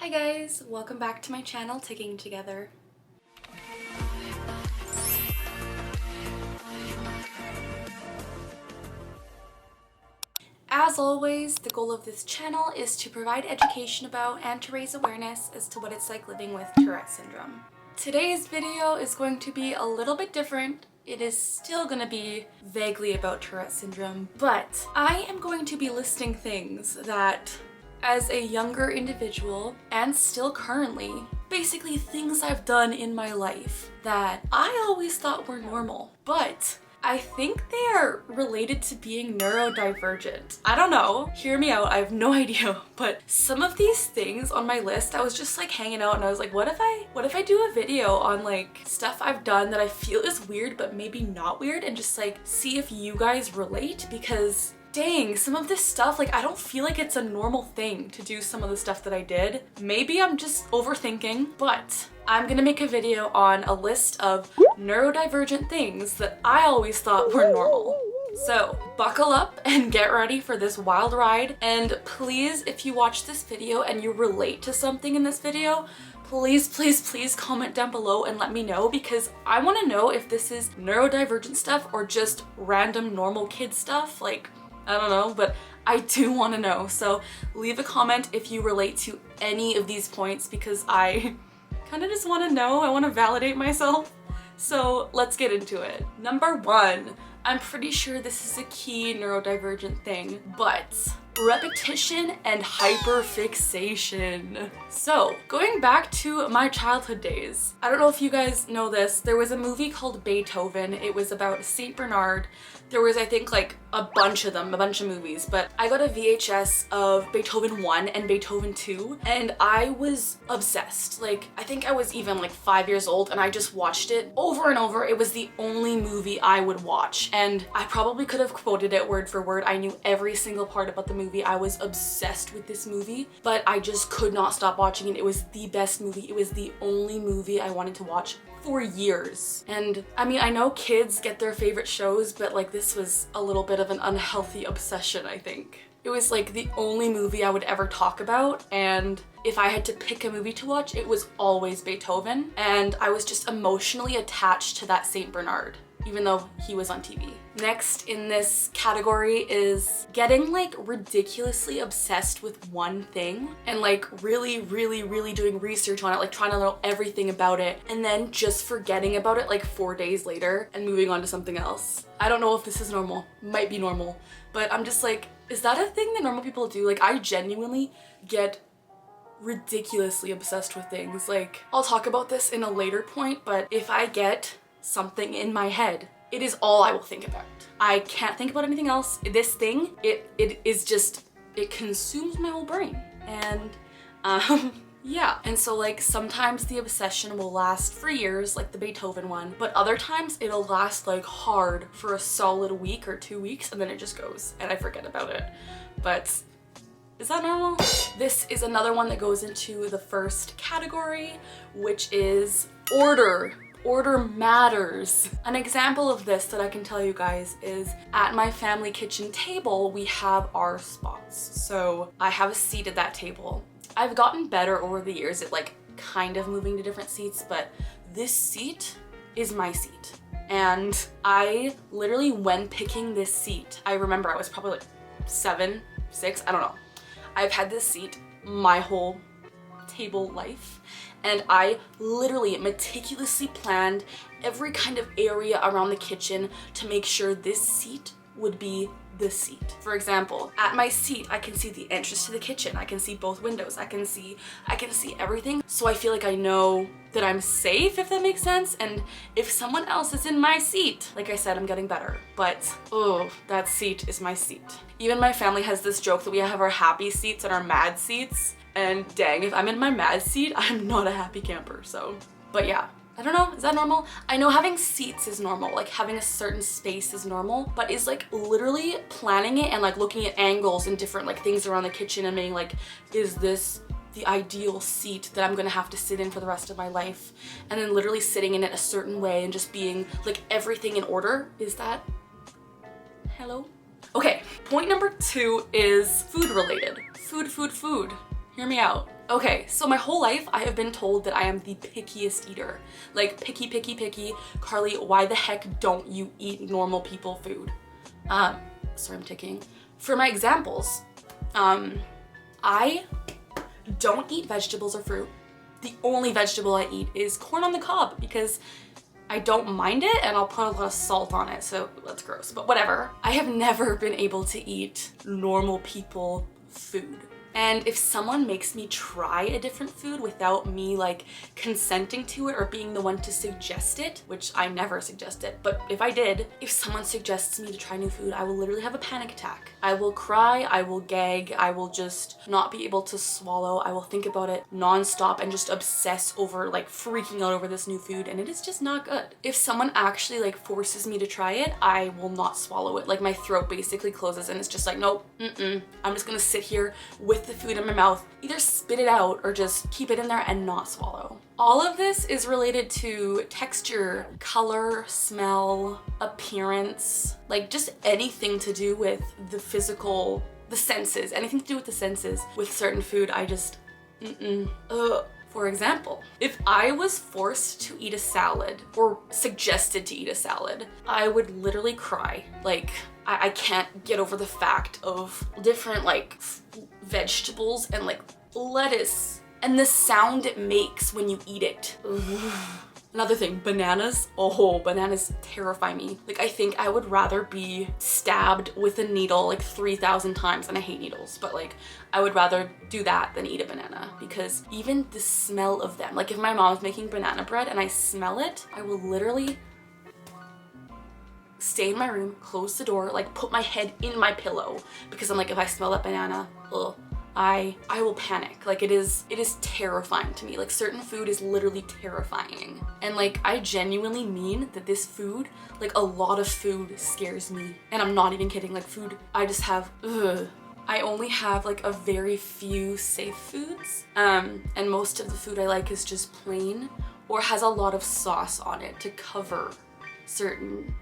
Hi guys, welcome back to my channel, Ticking Together. As always, the goal of this channel is to provide education about and to raise awareness as to what it's like living with Tourette Syndrome. Today's video is going to be a little bit different. It is still going to be vaguely about Tourette Syndrome, but I am going to be listing things that, as a younger individual, and still currently, basically things I've done in my life that I always thought were normal, but I think they are related to being neurodivergent. I don't know, hear me out, I have no idea, but some of these things on my list, I was just like hanging out and I was like, what if I do a video on like stuff I've done that I feel is weird but maybe not weird, and just like see if you guys relate, because dang, some of this stuff, like I don't feel like it's a normal thing to do some of the stuff that I did. Maybe I'm just overthinking, but I'm gonna make a video on a list of neurodivergent things that I always thought were normal. So buckle up and get ready for this wild ride. And please, if you watch this video and you relate to something in this video, please comment down below and let me know, because I want to know if this is neurodivergent stuff or just random normal kid stuff. Like, I don't know, but I do want to know. So leave a comment if you relate to any of these points, because I kind of just want to know. I want to validate myself. So let's get into it. Number one, I'm pretty sure this is a key neurodivergent thing, but repetition and hyperfixation. So going back to my childhood days, I don't know if you guys know this, there was a movie called Beethoven. It was about Saint Bernard. There was, I think, like a bunch of them, a bunch of movies, but I got a VHS of Beethoven 1 and Beethoven 2, and I was obsessed. Like, I think I was even like 5 years old and I just watched it over and over. It was the only movie I would watch, and I probably could have quoted it word for word. I knew every single part about the movie. I was obsessed with this movie, but I just could not stop watching it. It was the best movie. It was the only movie I wanted to watch for years. And I mean, I know kids get their favorite shows, but like this was a little bit of an unhealthy obsession, I think. It was like the only movie I would ever talk about, and if I had to pick a movie to watch, it was always Beethoven, and I was just emotionally attached to that Saint Bernard, even though he was on TV. Next in this category is getting like ridiculously obsessed with one thing and like really doing research on it, like trying to know everything about it, and then just forgetting about it like 4 days later and moving on to something else. I don't know if this is normal, might be normal, but I'm just like, is that a thing that normal people do? Like, I genuinely get ridiculously obsessed with things. Like, I'll talk about this in a later point, but if I get something in my head, it is all I will think about. I can't think about anything else. This thing, it is just, it consumes my whole brain. And yeah. And so like sometimes the obsession will last for years, like the Beethoven one, but other times it'll last like hard for a solid week or 2 weeks, and then it just goes and I forget about it. But is that normal? This is another one that goes into the first category, which is order. Order matters. An example of this that I can tell you guys is at my family kitchen table, we have our spots. So I have a seat at that table. I've gotten better over the years at like kind of moving to different seats, but this seat is my seat. And I literally, when picking this seat, I remember I was probably like 7, 6, I don't know. I've had this seat my whole table life, and I literally meticulously planned every kind of area around the kitchen to make sure this seat would be the seat. For example, at my seat, I can see the entrance to the kitchen. I can see both windows. I can see everything. So I feel like I know that I'm safe, if that makes sense. And if someone else is in my seat, like I said, I'm getting better, but oh, that seat is my seat. Even my family has this joke that we have our happy seats and our mad seats. And dang, if I'm in my mad seat, I'm not a happy camper, so. But yeah, I don't know, is that normal? I know having seats is normal, like having a certain space is normal, but is like literally planning it and like looking at angles and different like things around the kitchen and being like, is this the ideal seat that I'm gonna have to sit in for the rest of my life? And then literally sitting in it a certain way and just being like everything in order. Is that, hello? Okay, point number 2 is food related. Food. Hear me out. Okay, so my whole life I have been told that I am the pickiest eater. Like picky, picky, picky. Carly, why the heck don't you eat normal people food? Sorry, I'm ticking. For my examples, I don't eat vegetables or fruit. The only vegetable I eat is corn on the cob because I don't mind it and I'll put a lot of salt on it, so that's gross, but whatever. I have never been able to eat normal people food. And if someone makes me try a different food without me like consenting to it or being the one to suggest it, which I never suggest it, but if I did, if someone suggests me to try new food, I will literally have a panic attack. I will cry, I will gag, I will just not be able to swallow, I will think about it nonstop and just obsess over like freaking out over this new food, and it is just not good. If someone actually like forces me to try it, I will not swallow it. Like my throat basically closes and it's just like, nope, I'm just gonna sit here with the food in my mouth, either spit it out or just keep it in there and not swallow. All of this is related to texture, color, smell, appearance, like just anything to do with the physical, the senses, anything to do with the senses. With certain food, I just, For example, if I was forced to eat a salad or suggested to eat a salad, I would literally cry. Like, I can't get over the fact of different like vegetables and like lettuce and the sound it makes when you eat it. Another thing, bananas. Oh, bananas terrify me. Like, I think I would rather be stabbed with a needle like 3,000 times, and I hate needles, but like, I would rather do that than eat a banana because even the smell of them, like if my mom's making banana bread and I smell it, I will literally stay in my room, close the door, like put my head in my pillow because I'm like, if I smell that banana, I will panic. Like it is terrifying to me. Like certain food is literally terrifying. And like I genuinely mean that this food, like a lot of food scares me. And I'm not even kidding, like food, I just have, I only have like a very few safe foods. And most of the food I like is just plain or has a lot of sauce on it to cover certain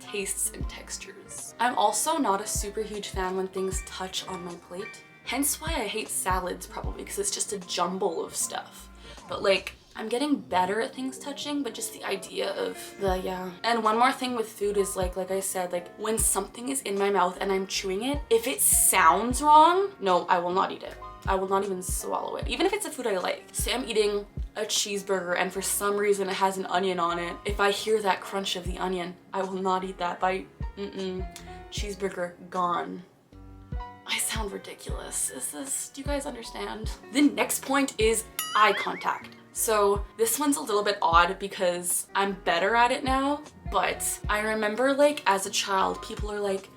tastes and textures. I'm also not a super huge fan when things touch on my plate. Hence why I hate salads probably, because it's just a jumble of stuff. But like, I'm getting better at things touching, but just the idea of yeah. And one more thing with food is like I said, like when something is in my mouth and I'm chewing it, if it sounds wrong, no, I will not eat it. I will not even swallow it, even if it's a food I like. Say I'm eating a cheeseburger and for some reason it has an onion on it. If I hear that crunch of the onion, I will not eat that bite. Cheeseburger gone. I sound ridiculous. Do you guys understand? The next point is eye contact. So this one's a little bit odd because I'm better at it now, but I remember like as a child, people are like,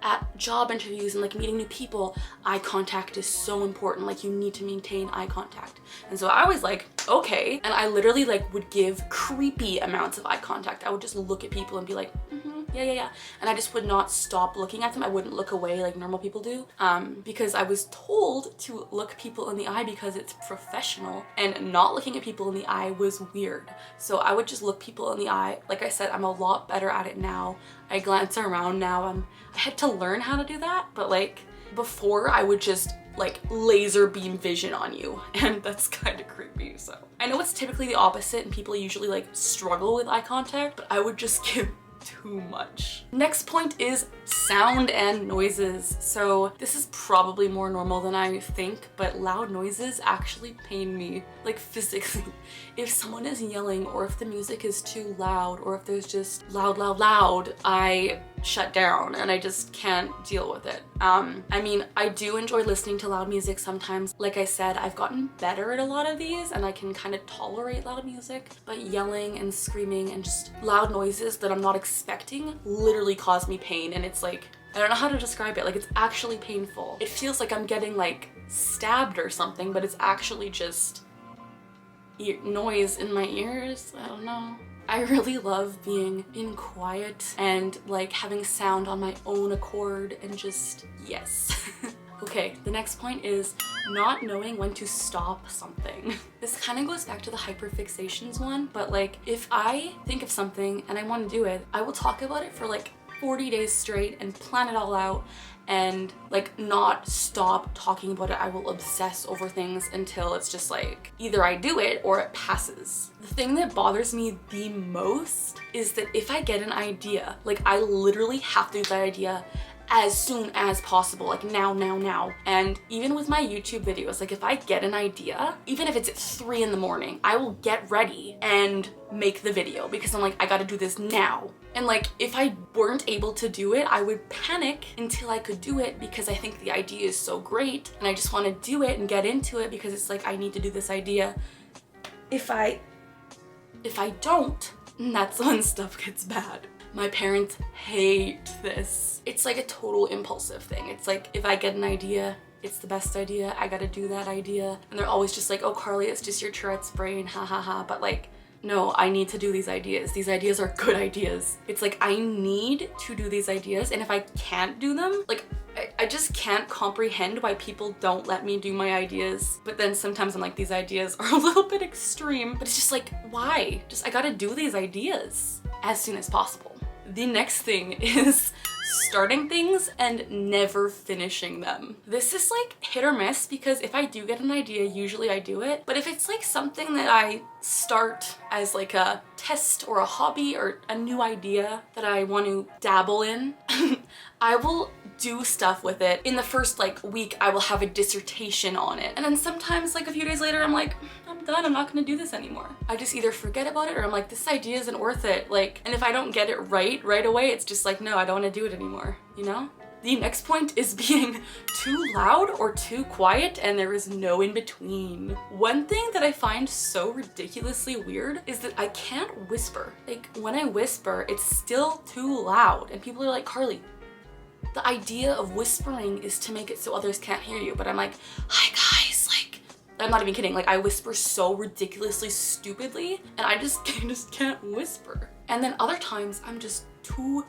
at job interviews and like meeting new people, eye contact is so important. Like you need to maintain eye contact. And so I was like, okay. And I literally like would give creepy amounts of eye contact. I would just look at people and be like, yeah. And I just would not stop looking at them. I wouldn't look away like normal people do because I was told to look people in the eye because it's professional, and not looking at people in the eye was weird. So I would just look people in the eye. Like I said, I'm a lot better at it now. I glance around now. I had to learn how to do that, but like before I would just like laser beam vision on you, and that's kind of creepy. So I know it's typically the opposite and people usually like struggle with eye contact, but I would just give too much. Next point is sound and noises. So this is probably more normal than I think, but loud noises actually pain me, like physically. If someone is yelling or if the music is too loud or if there's just loud, I shut down and I just can't deal with it. I mean, I do enjoy listening to loud music sometimes. Like I said, I've gotten better at a lot of these and I can kind of tolerate loud music, but yelling and screaming and just loud noises that I'm not expecting literally cause me pain, and it's like, I don't know how to describe it. Like it's actually painful. It feels like I'm getting like stabbed or something, but it's actually just noise in my ears. I don't know. I really love being in quiet and like having sound on my own accord and just, yes. Okay, the next point is not knowing when to stop something. This kind of goes back to the hyperfixations one, but like if I think of something and I want to do it, I will talk about it for like 40 days straight and plan it all out and like not stop talking about it. I will obsess over things until it's just like either I do it or it passes. The thing that bothers me the most is that if I get an idea, like I literally have to do that idea as soon as possible, like now. And even with my YouTube videos, like if I get an idea, even if it's at 3 in the morning, I will get ready and make the video because I'm like, I gotta do this now. And like, if I weren't able to do it, I would panic until I could do it because I think the idea is so great and I just want to do it and get into it because it's like, I need to do this idea. If I don't, that's when stuff gets bad. My parents hate this. It's like a total impulsive thing. It's like, if I get an idea, it's the best idea, I gotta do that idea. And they're always just like, oh Carly, it's just your Tourette's brain, ha ha ha. But like, no, I need to do these ideas. These ideas are good ideas. It's like, I need to do these ideas, and if I can't do them, like, I just can't comprehend why people don't let me do my ideas. But then sometimes I'm like, these ideas are a little bit extreme, but it's just like, why? Just, I gotta do these ideas as soon as possible. The next thing is starting things and never finishing them. This is like hit or miss because if I do get an idea, usually I do it. But if it's like something that I start as like a test or a hobby or a new idea that I want to dabble in, I will do stuff with it. In the first like week, I will have a dissertation on it. And then sometimes like a few days later, I'm like, I'm done, I'm not gonna do this anymore. I just either forget about it or I'm like, this idea isn't worth it. Like, and if I don't get it right away, it's just like, no, I don't wanna do it anymore, you know? The next point is being too loud or too quiet, and there is no in between. One thing that I find so ridiculously weird is that I can't whisper. Like, when I whisper, it's still too loud, and people are like, Carly, the idea of whispering is to make it so others can't hear you. But I'm like, hi guys, like, I'm not even kidding. Like, I whisper so ridiculously stupidly, and I just can't whisper. And then other times I'm just too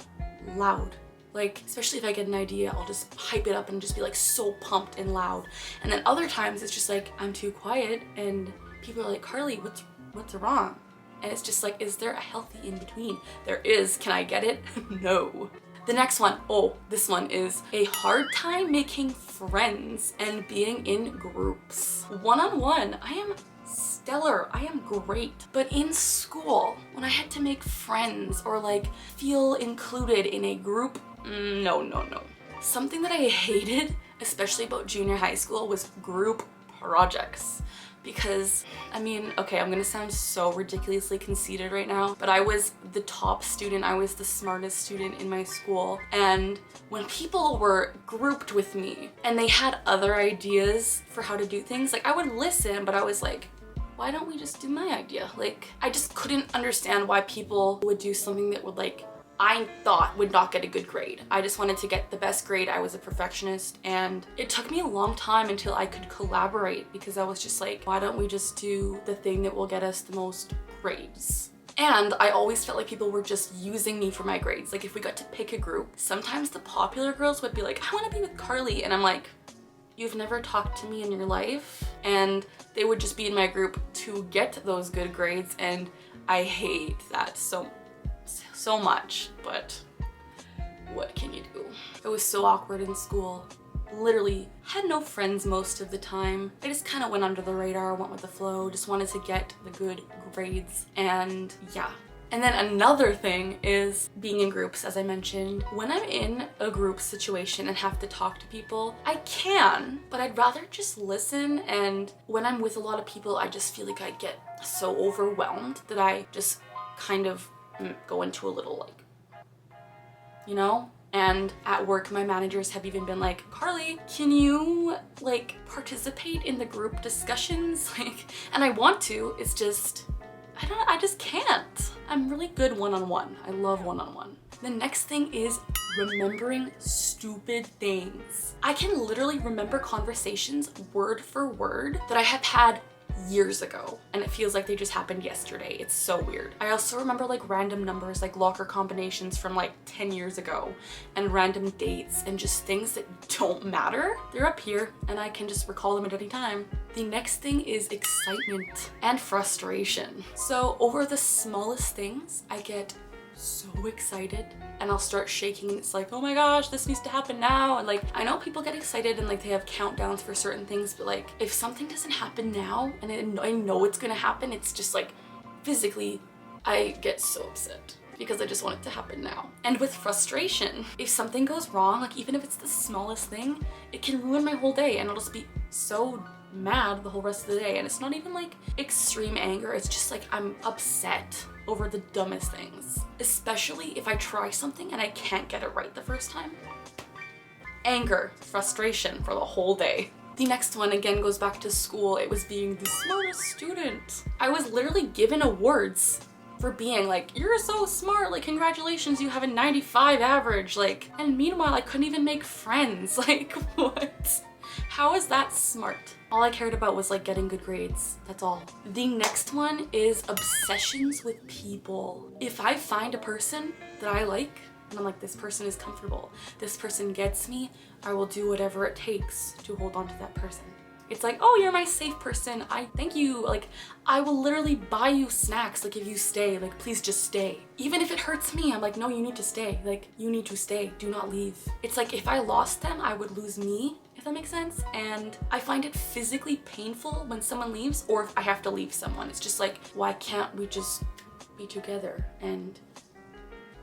loud. Like, especially if I get an idea, I'll just hype it up and just be like so pumped and loud. And then other times it's just like, I'm too quiet and people are like, Carly, what's wrong? And it's just like, is there a healthy in between? There is. Can I get it? No. The next one, oh, this one is a hard time making friends and being in groups. One-on-one, I am stellar, I am great. But in school, when I had to make friends or like feel included in a group, no. Something that I hated, especially about junior high school, was group projects. Because, I mean, okay, I'm gonna sound so ridiculously conceited right now, but I was the top student, I was the smartest student in my school, and when people were grouped with me and they had other ideas for how to do things, like, I would listen, but I was like, why don't we just do my idea? Like, I just couldn't understand why people would do something that would, like, I thought would not get a good grade. I just wanted to get the best grade. I was a perfectionist, and it took me a long time until I could collaborate because I was just like, why don't we just do the thing that will get us the most grades? And I always felt like people were just using me for my grades. Like, if we got to pick a group, sometimes the popular girls would be like, I want to be with Carly, and I'm like, you've never talked to me in your life? And they would just be in my group to get those good grades, and I hate that so much, but what can you do? It was so awkward in school. Literally had no friends most of the time. I just kind of went under the radar, went with the flow, just wanted to get the good grades, and yeah. And then another thing is being in groups, as I mentioned. When I'm in a group situation and have to talk to people, I can, but I'd rather just listen. And when I'm with a lot of people, I just feel like I get so overwhelmed that I just kind of go into a little, like, you know? And at work, my managers have even been like, Carly, can you like participate in the group discussions? Like, and I want to, it's just, I just can't. I'm really good one-on-one. I love one-on-one. The next thing is remembering stupid things. I can literally remember conversations word for word that I have had years ago, and it feels like they just happened yesterday. It's so weird. I also remember like random numbers, like locker combinations from like 10 years ago, and random dates, and just things that don't matter. They're up here and I can just recall them at any time. The next thing is excitement and frustration. So over the smallest things, I get so excited and I'll start shaking and it's like, oh my gosh, this needs to happen now. And like, I know people get excited and like they have countdowns for certain things, but like if something doesn't happen now and I know it's gonna happen, it's just like physically, I get so upset because I just want it to happen now. And with frustration, if something goes wrong, like even if it's the smallest thing, it can ruin my whole day and I'll just be so mad the whole rest of the day. And it's not even like extreme anger, it's just like I'm upset over the dumbest things. Especially if I try something and I can't get it right the first time. Anger, frustration for the whole day. The next one again goes back to school. It was being the smartest student. I was literally given awards for being like, you're so smart, like congratulations, you have a 95 average, like, and meanwhile I couldn't even make friends. Like, what? How is that smart? All I cared about was like getting good grades. That's all. The next one is obsessions with people. If I find a person that I like, and I'm like, this person is comfortable, this person gets me, I will do whatever it takes to hold on to that person. It's like, oh, you're my safe person, I thank you. Like, I will literally buy you snacks, like if you stay, like please just stay. Even if it hurts me, I'm like, no, you need to stay. Like, you need to stay, do not leave. It's like if I lost them, I would lose me, if that makes sense. And I find it physically painful when someone leaves or if I have to leave someone. It's just like, why can't we just be together and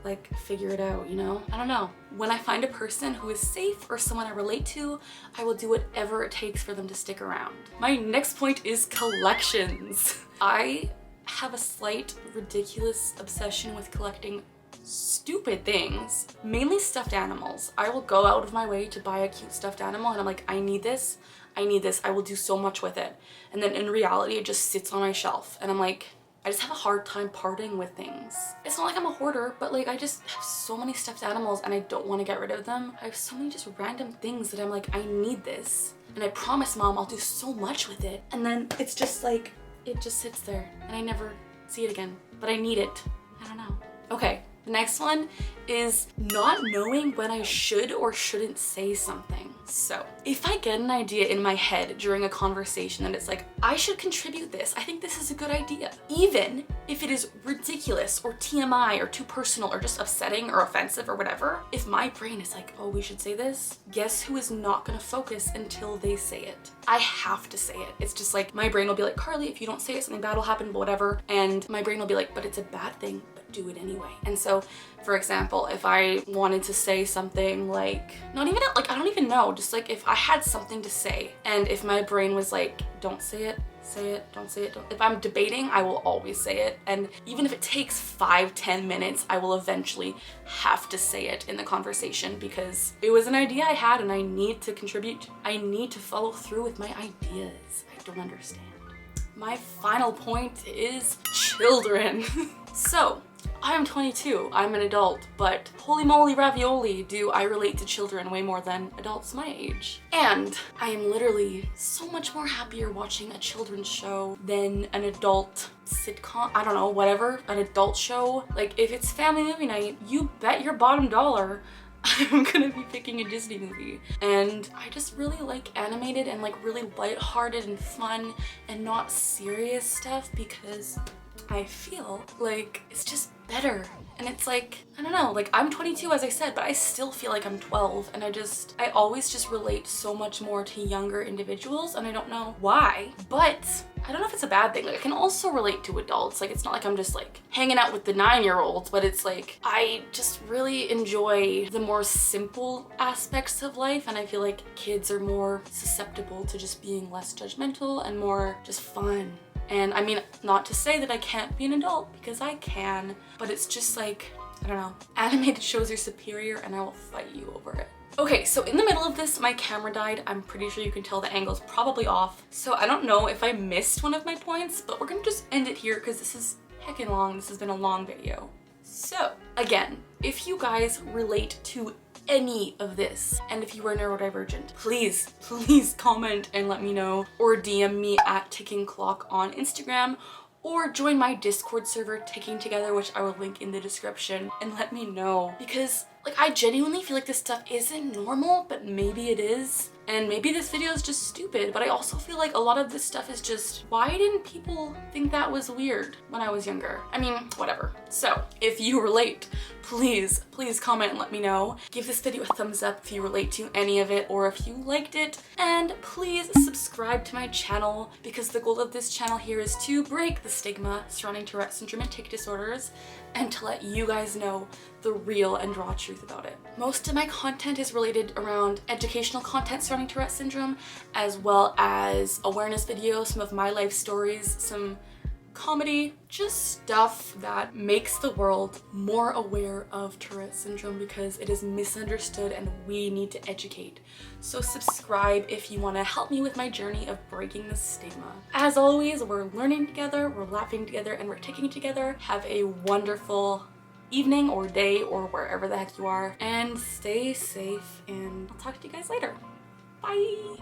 like figure it out, you know? I don't know. When I find a person who is safe or someone I relate to, I will do whatever it takes for them to stick around. My next point is collections. I have a slight ridiculous obsession with collecting stupid things, mainly stuffed animals. I will go out of my way to buy a cute stuffed animal and I'm like, I need this, I need this, I will do so much with it. And then in reality, it just sits on my shelf and I'm like, I just have a hard time parting with things. It's not like I'm a hoarder, but like I just have so many stuffed animals and I don't want to get rid of them. I have so many just random things that I'm like, I need this. And I promise mom I'll do so much with it. And then it's just like, it just sits there and I never see it again, but I need it. I don't know. Okay, the next one is not knowing when I should or shouldn't say something. So if I get an idea in my head during a conversation and it's like, I should contribute this, I think this is a good idea, even if it is ridiculous or TMI or too personal or just upsetting or offensive or whatever, if my brain is like, oh, we should say this, guess who is not gonna focus until they say it? I have to say it. It's just like, my brain will be like, Carly, if you don't say it, something bad will happen, but whatever. And my brain will be like, but it's a bad thing, but do it anyway. And so, for example, if I wanted to say something like, not even like, I don't even know, just like if I had something to say and if my brain was like, don't say it, don't say it. If I'm debating, I will always say it. And even if it takes 5-10 minutes, I will eventually have to say it in the conversation because it was an idea I had and I need to contribute. I need to follow through with my ideas. I don't understand. My final point is children. So, I am 22, I'm an adult, but holy moly ravioli, do I relate to children way more than adults my age. And I am literally so much more happier watching a children's show than an adult sitcom, I don't know, whatever, an adult show. Like if it's family movie night, you bet your bottom dollar I'm gonna be picking a Disney movie. And I just really like animated and like really lighthearted and fun and not serious stuff because I feel like it's just better. And it's like, I don't know, like I'm 22 as I said, but I still feel like I'm 12 and I always just relate so much more to younger individuals and I don't know why, but I don't know if it's a bad thing. Like I can also relate to adults. Like it's not like I'm just like hanging out with the 9-year-olds, but it's like I just really enjoy the more simple aspects of life and I feel like kids are more susceptible to just being less judgmental and more just fun. And I mean, not to say that I can't be an adult because I can, but it's just like, I don't know, animated shows are superior and I will fight you over it. Okay, so in the middle of this, my camera died. I'm pretty sure you can tell the angle's probably off. So I don't know if I missed one of my points, but we're gonna just end it here because this is heckin' long. This has been a long video. So again, if you guys relate to any of this and if you are neurodivergent, please comment and let me know or DM me at Ticking Clock on Instagram or join my Discord server Ticking Together, which I will link in the description, and let me know because like I genuinely feel like this stuff isn't normal, but maybe it is. And maybe this video is just stupid, but I also feel like a lot of this stuff is just, why didn't people think that was weird when I was younger? I mean, whatever. So if you relate, please comment and let me know. Give this video a thumbs up if you relate to any of it or if you liked it. And please subscribe to my channel, because the goal of this channel here is to break the stigma surrounding Tourette syndrome and tic disorders and to let you guys know the real and raw truth about it. Most of my content is related around educational content surrounding Tourette syndrome, as well as awareness videos, some of my life stories, some comedy, just stuff that makes the world more aware of Tourette syndrome because it is misunderstood and we need to educate. So subscribe if you want to help me with my journey of breaking the stigma. As always, we're learning together, we're laughing together, and we're ticking together. Have a wonderful evening or day or wherever the heck you are, and stay safe, and I'll talk to you guys later. Bye!